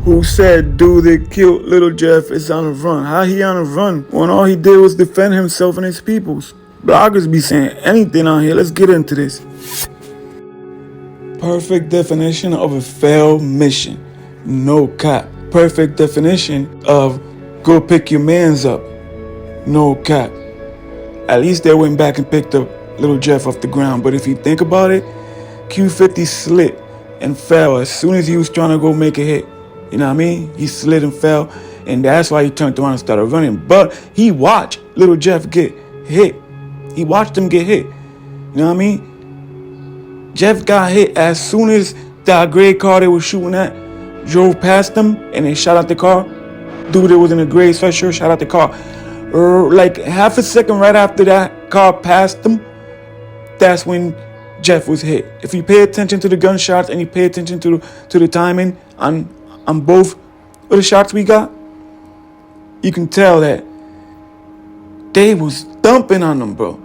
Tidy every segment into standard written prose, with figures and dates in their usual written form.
who said dude that killed Lil Jeff is on a run. How he on a run when all he did was defend himself and his peoples? Bloggers be saying anything on here. Let's get into this. Perfect definition of a failed mission. No cap. Perfect definition of go pick your mans up. No cap. At least they went back and picked up Lil Jeff off the ground. But if you think about it, Q50 slid and fell as soon as he was trying to go make a hit. You know what I mean? He slid and fell, and that's why he turned around and started running. But he watched Lil Jeff get hit. He watched him get hit. You know what I mean? Jeff got hit as soon as that gray car they were shooting at drove past them, and they shot out the car. Dude that was in a gray sweatshirt shot out the car. Like half a second right after that car passed them, that's when Jeff was hit. If you pay attention to the gunshots and you pay attention to the timing on both of the shots we got, you can tell that they was dumping on them, bro.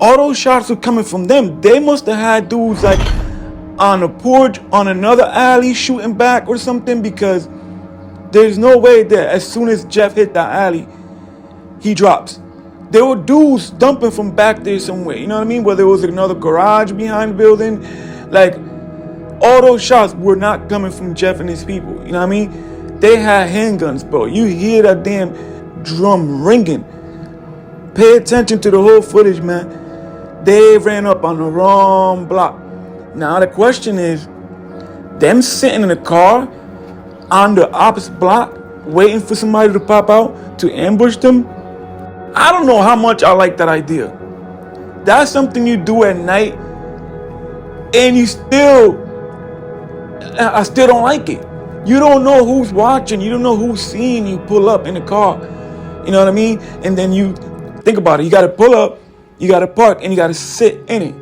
All those shots were coming from them. They must have had dudes like on a porch on another alley shooting back or something, because there's no way that as soon as Jeff hit that alley, he drops. There were dudes dumping from back there somewhere. You know what I mean? Whether it was another garage behind the building. Like, all those shots were not coming from Jeff and his people. You know what I mean? They had handguns, bro. You hear that damn drum ringing. Pay attention to the whole footage, man. They ran up on the wrong block. Now the question is, them sitting in the car on the opposite block, waiting for somebody to pop out to ambush them. I don't know how much I like that idea. That's something you do at night, and I still don't like it. You don't know who's watching. You don't know who's seeing you pull up in the car. You know what I mean? And then you think about it. You got to pull up, you got to park, and you got to sit in it.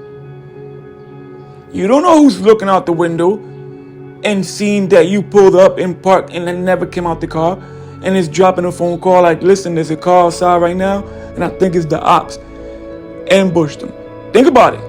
You don't know who's looking out the window and seeing that you pulled up and parked and then never came out the car, and it's dropping a phone call like, listen, there's a car outside right now, and I think it's the ops. Ambushed them. Think about it.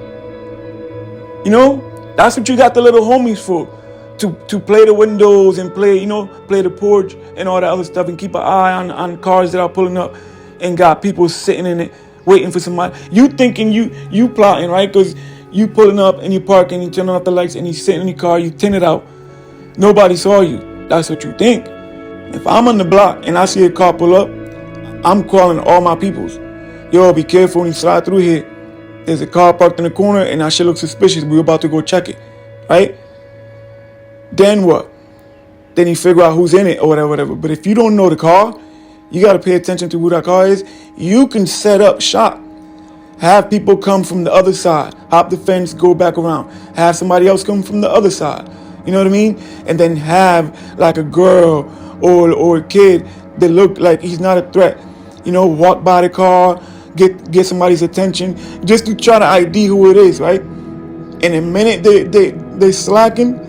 You know, that's what you got the little homies for. To play the windows and play the porch and all that other stuff, and keep an eye on cars that are pulling up and got people sitting in it waiting for somebody. You thinking you plotting, right? Because you pulling up and you parking, you turning off the lights and you sitting in your car, you tint it out. Nobody saw you. That's what you think. If I'm on the block and I see a car pull up, I'm calling all my peoples. Yo, be careful when you slide through here. There's a car parked in the corner and that shit looks suspicious. We're about to go check it, right? Then what? Then you figure out who's in it or whatever. But if you don't know the car, you got to pay attention to who that car is. You can set up shop. Have people come from the other side, hop the fence, go back around. Have somebody else come from the other side. You know what I mean? And then have like a girl or a kid that look like he's not a threat. You know, walk by the car, get somebody's attention, just to try to ID who it is, right? And the minute they slacking,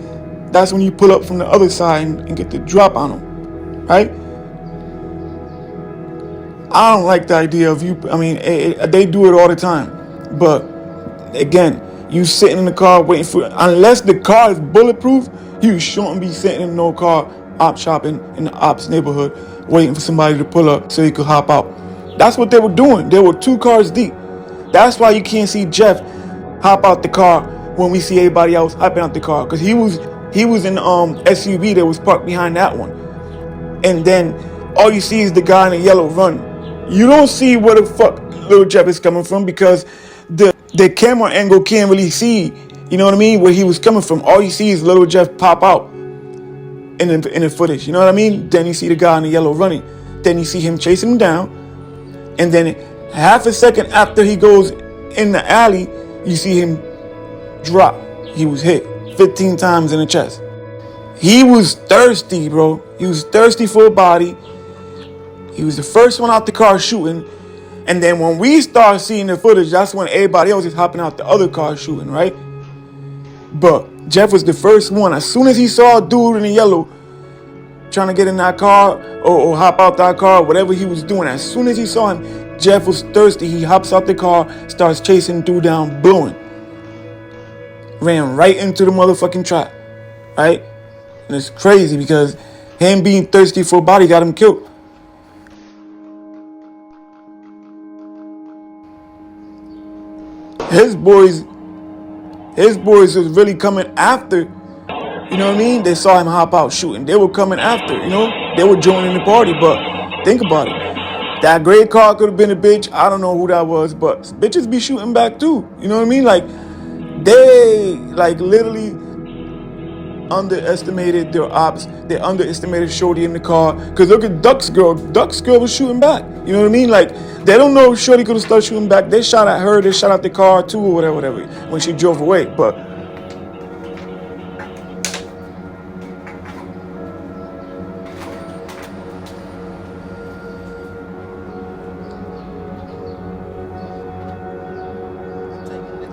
that's when you pull up from the other side and get the drop on them, right? I don't like the idea of you. I mean, they do it all the time. But again, you sitting in the car waiting for, unless the car is bulletproof, you shouldn't be sitting in no car op shopping in the ops neighborhood waiting for somebody to pull up so you could hop out. That's what they were doing. They were 2 cars deep. That's why you can't see Jeff hop out the car when we see everybody else hopping out the car, because he was in the SUV that was parked behind that one. And then all you see is the guy in the yellow run. You don't see where the fuck Lil Jeff is coming from, because the camera angle can't really see, you know what I mean, where he was coming from. All you see is Lil Jeff pop out in the footage, you know what I mean? Then you see the guy in the yellow running. Then you see him chasing him down. And then half a second after he goes in the alley, you see him drop. He was hit 15 times in the chest. He was thirsty, bro. He was thirsty for a body. He was the first one out the car shooting. And then when we start seeing the footage, that's when everybody else is hopping out the other car shooting, right? But Jeff was the first one. As soon as he saw a dude in the yellow trying to get in that car or hop out that car, whatever he was doing, as soon as he saw him, Jeff was thirsty. He hops out the car, starts chasing dude down, blowing. Ran right into the motherfucking trap, right? And it's crazy because Him being thirsty for a body got him killed. His boys was really coming after, you know what I mean? They saw him hop out shooting. They were coming after, you know? They were joining the party, but think about it. That gray car could have been a bitch. I don't know who that was, but bitches be shooting back too. You know what I mean? Like, they, like, literally underestimated their ops. They underestimated Shorty in the car. Because look at Duck's girl. Duck's girl was shooting back. You know what I mean? Like, they don't know if Shorty could have started shooting back. They shot at her. They shot at the car too, or whatever, when she drove away. But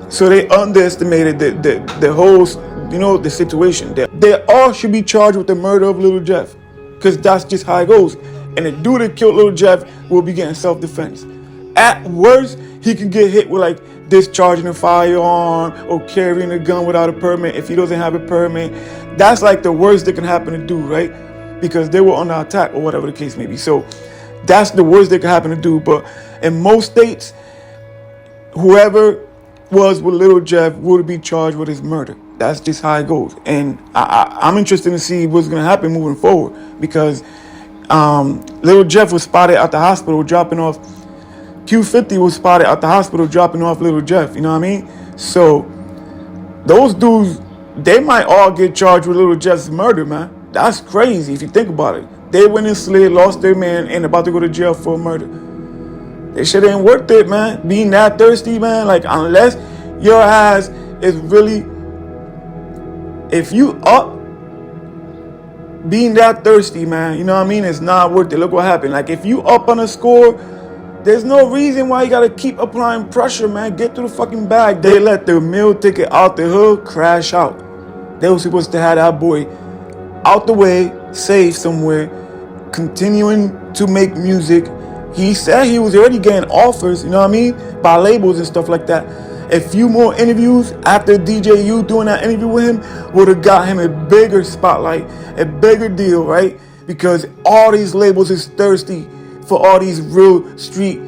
so they underestimated the whole, you know, the situation. They all should be charged with the murder of Lil Jeff, because that's just how it goes. And the dude that killed Lil Jeff will be getting self-defense. At worst, he can get hit with like discharging a firearm or carrying a gun without a permit if he doesn't have a permit. That's like the worst that can happen to do, right? Because they were under attack or whatever the case may be. So that's the worst that can happen to do. But in most states, whoever was with Lil Jeff would be charged with his murder. That's just how it goes. And I'm interested to see what's going to happen moving forward, because Lil Jeff was spotted at the hospital dropping off. Q50 was spotted at the hospital dropping off Lil Jeff. You know what I mean? So those dudes, they might all get charged with Lil Jeff's murder, man. That's crazy if you think about it. They went and slid, lost their man, and about to go to jail for a murder. This shit ain't worth it, man. Being that thirsty, man. Like, unless your ass is really, if you up being that thirsty, man, you know what I mean? It's not worth it. Look what happened. Like, if you up on a score, there's no reason why you gotta keep applying pressure, man. Get to the fucking bag. They let the meal ticket out the hood crash out. They were supposed to have that boy out the way, safe somewhere, continuing to make music. He said he was already getting offers, you know what I mean, by labels and stuff like that. A few more interviews after DJ U doing that interview with him would have got him a bigger spotlight, a bigger deal, right? Because all these labels is thirsty for all these real street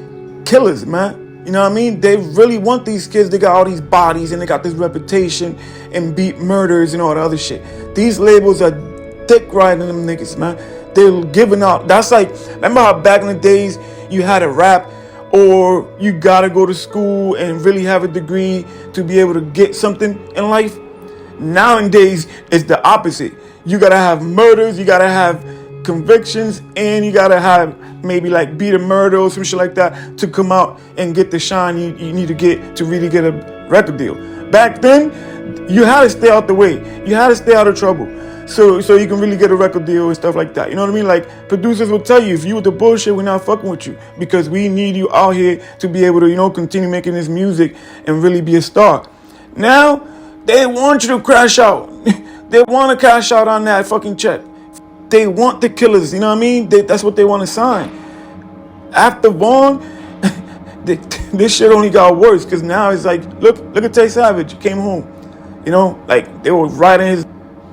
killers, man. You know what I mean? They really want these kids. They got all these bodies and they got this reputation and beat murders and all the other shit. These labels are dick riding them niggas, man. They're giving out. That's like, remember how back in the days you had to rap, or you gotta go to school and really have a degree to be able to get something in life? Nowadays, it's the opposite. You gotta have murders, you gotta have convictions, and you gotta have maybe like beat a murder or some shit like that to come out and get the shine you need to get to really get a record deal. Back then, you had to stay out the way. You had to stay out of trouble. So you can really get a record deal and stuff like that. You know what I mean? Like, producers will tell you, if you with the bullshit, we're not fucking with you, because we need you out here to be able to, you know, continue making this music and really be a star. Now, they want you to crash out. They want to cash out on that fucking check. They want the killers, you know what I mean? That's what they want to sign. After Vaughn, this shit only got worse, because now it's like, look at Tay Savage, came home. You know, like, they were writing his...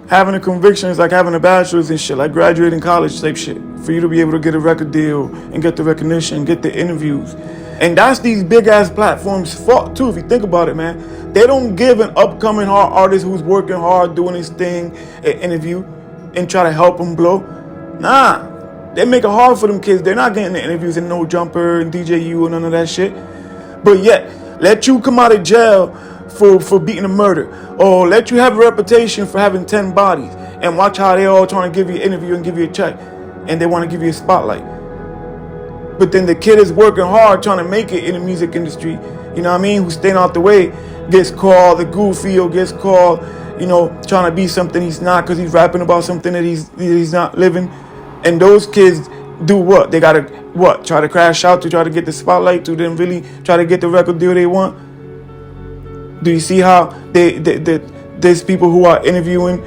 Having a conviction is like having a bachelor's and shit, like graduating college type shit. For you to be able to get a record deal and get the recognition, get the interviews. And that's these big ass platforms' fault too, if you think about it, man. They don't give an upcoming hard artist who's working hard, doing his thing, an interview and try to help him blow. Nah, they make it hard for them kids. They're not getting the interviews and No Jumper and DJ U and none of that shit. But yet, let you come out of jail for beating a murder, or let you have a reputation for having 10 bodies, and watch how they all trying to give you an interview and give you a check, and they want to give you a spotlight. But then the kid is working hard trying to make it in the music industry, you know what I mean, who's staying out the way, gets called the goofy, or gets called, you know, trying to be something he's not because he's rapping about something that he's not living. And those kids do what? They gotta what? Try to crash out to try to get the spotlight, to then really try to get the record deal they want. Do you see how there's people who are interviewing?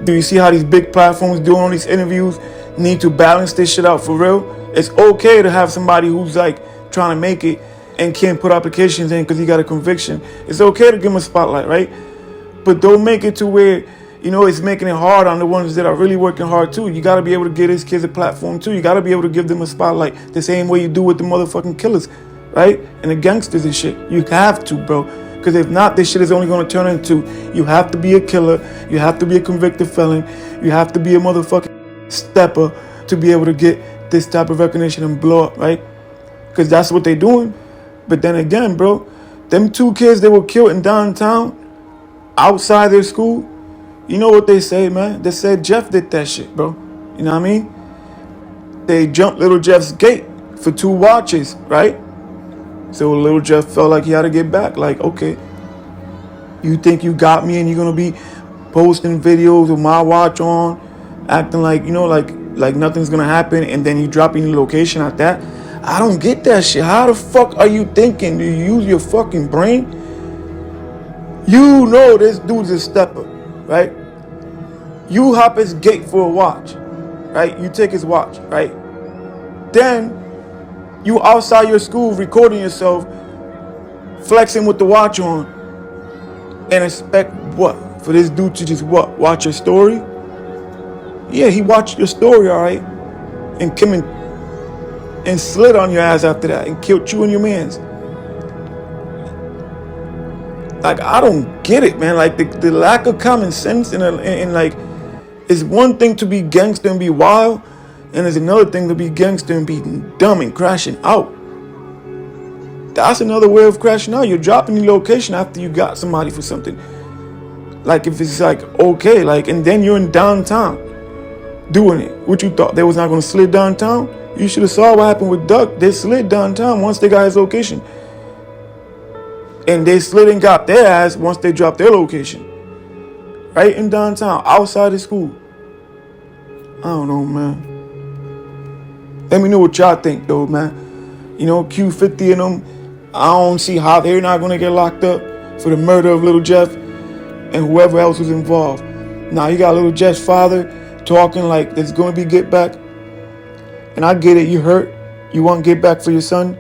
Do you see how these big platforms doing all these interviews need to balance this shit out for real? It's okay to have somebody who's like trying to make it and can't put applications in because he got a conviction. It's okay to give him a spotlight, right? But don't make it to where you know, it's making it hard on the ones that are really working hard too. You gotta be able to give these kids a platform too. You gotta be able to give them a spotlight the same way you do with the motherfucking killers, right? And the gangsters and shit. You have to, bro. Because if not, this shit is only gonna turn into, you have to be a killer, you have to be a convicted felon, you have to be a motherfucking stepper to be able to get this type of recognition and blow up, right? Because that's what they doing. But then again, bro, them 2 kids that were killed in downtown, outside their school, you know what they say, man? They said Jeff did that shit, bro. You know what I mean? They jumped Lil Jeff's gate for 2 watches, right? So Lil Jeff felt like he had to get back. Like, okay, you think you got me and you're gonna be posting videos with my watch on, acting like, you know, like nothing's gonna happen, and then you dropping the location at that? I don't get that shit. How the fuck are you thinking? Do you use your fucking brain? You know this dude's a stepper, right? You hop his gate for a watch, right? You take his watch, right? Then you outside your school recording yourself, flexing with the watch on, and expect what? For this dude to just what? Watch your story? Yeah, he watched your story, all right, and came and slid on your ass after that and killed you and your mans. Like, I don't get it, man. Like, the lack of common sense and like, it's one thing to be gangster and be wild, and it's another thing to be gangster and be dumb and crashing out. That's another way of crashing out. You're dropping the location after you got somebody for something. Like, if it's like, okay, like, and then you're in downtown doing it. What you thought? They was not going to slid downtown? You should have saw what happened with Duck. They slid downtown once they got his location. And they slid and got their ass once they dropped their location. Right in downtown, outside the school. I don't know, man. Let me know what y'all think, though, man. You know, Q50 and them, I don't see how they're not going to get locked up for the murder of Lil Jeff and whoever else was involved. Now, you got Lil Jeff's father talking like there's going to be get back. And I get it, you hurt. You want get back for your son.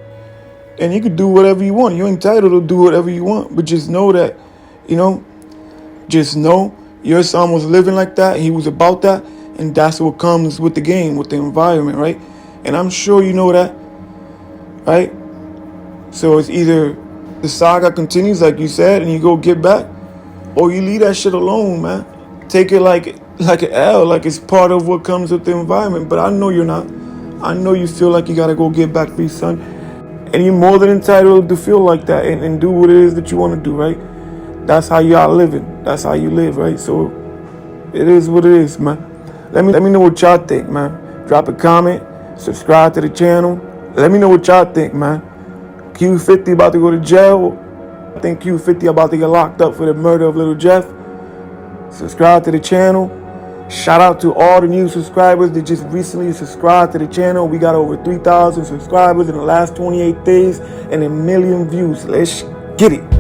And you can do whatever you want. You're entitled to do whatever you want. But just know that, you know, just know your son was living like that. He was about that. And that's what comes with the game, with the environment, right? And I'm sure you know that, right? So it's either the saga continues, like you said, and you go get back, or you leave that shit alone, man. Take it like an L, like it's part of what comes with the environment. But I know you're not. I know you feel like you got to go get back for your son. And you're more than entitled to feel like that and do what it is that you want to do, right? That's how y'all living. That's how you live, right? So it is what it is, man. Let me know what y'all think, man. Drop a comment. Subscribe to the channel. Let me know what y'all think, man. Q50 about to go to jail. I think Q50 about to get locked up for the murder of Lil Jeff. Subscribe to the channel. Shout out to all the new subscribers that just recently subscribed to the channel. We got over 3,000 subscribers in the last 28 days and 1 million views. Let's get it.